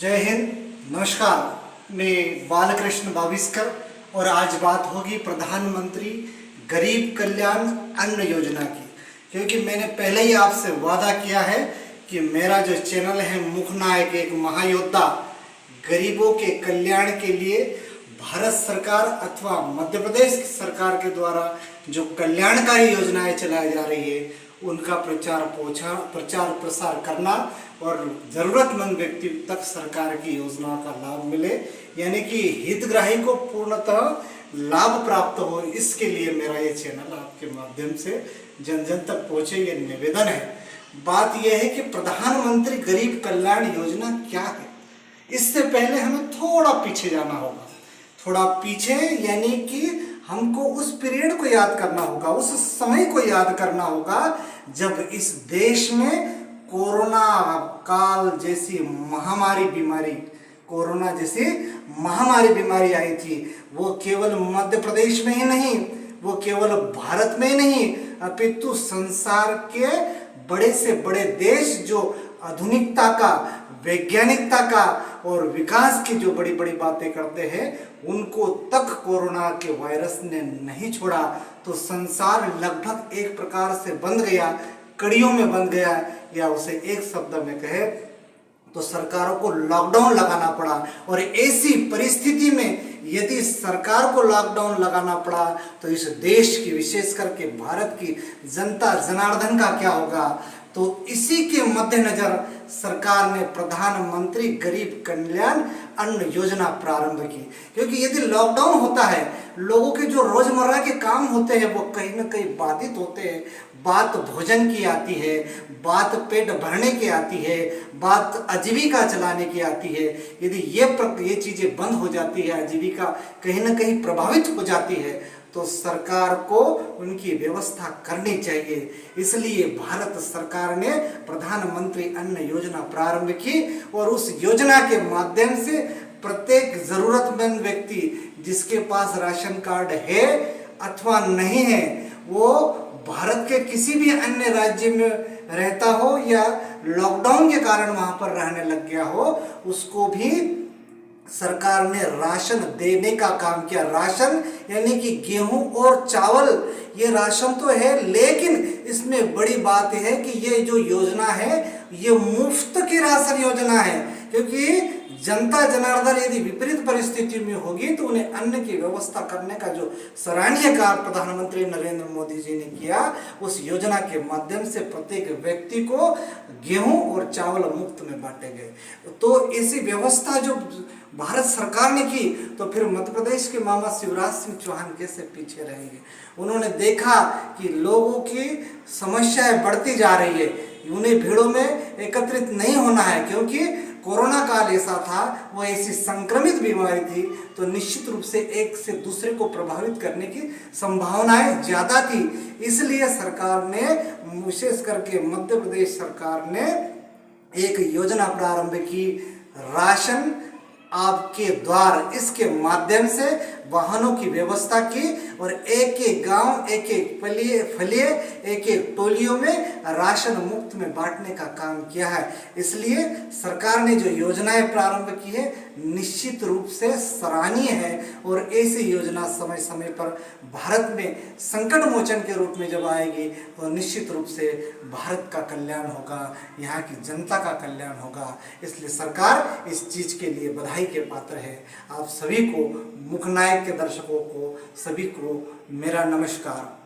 जय हिंद, नमस्कार। मैं बालकृष्ण बाविस्कर और आज बात होगी प्रधानमंत्री गरीब कल्याण अन्न योजना की। क्योंकि मैंने पहले ही आपसे वादा किया है कि मेरा जो चैनल है मुखनायक, एक महायोद्धा, गरीबों के कल्याण के लिए भारत सरकार अथवा मध्य प्रदेश सरकार के द्वारा जो कल्याणकारी योजनाएं चलाई जा रही है उनका प्रचार प्रसार करना और ज़रूरतमंद व्यक्ति तक सरकार की योजना का लाभ मिले, यानी कि हितग्राही को पूर्णतः लाभ प्राप्त हो, इसके लिए मेरा ये चैनल आपके माध्यम से जन जन तक पहुँचे, ये निवेदन है। बात यह है कि प्रधानमंत्री गरीब कल्याण योजना क्या है। इससे पहले हमें थोड़ा पीछे जाना होगा, थोड़ा पीछे, यानी कि हमको उस पीरियड को याद करना होगा, उस समय को याद करना होगा जब इस देश में कोरोना काल जैसी महामारी बीमारी आई थी। वो केवल मध्य प्रदेश में ही नहीं, वो केवल भारत में ही नहीं, अपितु संसार के बड़े से बड़े देश जो आधुनिकता का, वैज्ञानिकता का और विकास की जो बड़ी बड़ी बातें करते हैं उनको तक कोरोना के वायरस ने नहीं छोड़ा। तो संसार लगभग एक प्रकार से बंद गया, कड़ियों में बंद गया, या उसे एक शब्द में कहे तो सरकारों को लॉकडाउन लगाना पड़ा। और ऐसी परिस्थिति में यदि सरकार को लॉकडाउन लगाना पड़ा तो इस देश की, विशेष करके भारत की जनता जनार्दन का क्या होगा। तो इसी के मद्देनजर सरकार ने प्रधानमंत्री गरीब कल्याण अन्न योजना प्रारंभ की। क्योंकि यदि लॉकडाउन होता है, लोगों के जो रोजमर्रा के काम होते हैं वो कहीं ना कहीं बाधित होते हैं। बात भोजन की आती है, बात पेट भरने की आती है, बात आजीविका चलाने की आती है। यदि ये चीजें बंद हो जाती है, आजीविका कहीं ना कहीं प्रभावित हो जाती है, तो सरकार को उनकी व्यवस्था करनी चाहिए। इसलिए भारत सरकार ने प्रधानमंत्री अन्न योजना प्रारंभ की और उस योजना के माध्यम से प्रत्येक जरूरतमंद व्यक्ति जिसके पास राशन कार्ड है अथवा नहीं है, वो भारत के किसी भी अन्य राज्य में रहता हो या लॉकडाउन के कारण वहां पर रहने लग गया हो, उसको भी सरकार ने राशन देने का काम किया। राशन यानी कि गेहूं और चावल, ये राशन तो है, लेकिन इसमें बड़ी बात है कि ये जो योजना है ये मुफ्त की राशन योजना है। क्योंकि जनता जनार्दन यदि विपरीत परिस्थिति में होगी तो उन्हें अन्न की व्यवस्था करने का जो सराहनीय कार्य प्रधानमंत्री नरेंद्र मोदी जी ने किया, उस योजना के माध्यम से प्रत्येक व्यक्ति को गेहूं और चावल मुफ्त में बांटे गए। तो ऐसी व्यवस्था जो भारत सरकार ने की, तो फिर मध्य प्रदेश के मामा शिवराज सिंह चौहान कैसे पीछे रहेंगे। उन्होंने देखा कि लोगों की समस्याएं बढ़ती जा रही है, उन्हें भीड़ों में एकत्रित नहीं होना है। क्योंकि कोरोना काल ऐसा था, वो ऐसी संक्रमित बीमारी थी, तो निश्चित रूप से एक से दूसरे को प्रभावित करने की संभावनाएं ज्यादा थी। इसलिए सरकार ने, विशेष करके मध्य प्रदेश सरकार ने एक योजना प्रारंभ की, राशन आपके द्वार, इसके माध्यम से वाहनों की व्यवस्था की और एक एक गांव, एक एक फलिए, एक एक टोलियों में राशन मुफ्त में बांटने का काम किया है। इसलिए सरकार ने जो योजनाएं प्रारंभ की है निश्चित रूप से सराहनीय है। और ऐसी योजना समय समय पर भारत में संकट मोचन के रूप में जब आएगी तो निश्चित रूप से भारत का कल्याण होगा, यहाँ की जनता का कल्याण होगा। इसलिए सरकार इस चीज के लिए बधाई के पात्र है। आप सभी को, मुखनायक के दर्शकों को, सभी को मेरा नमस्कार।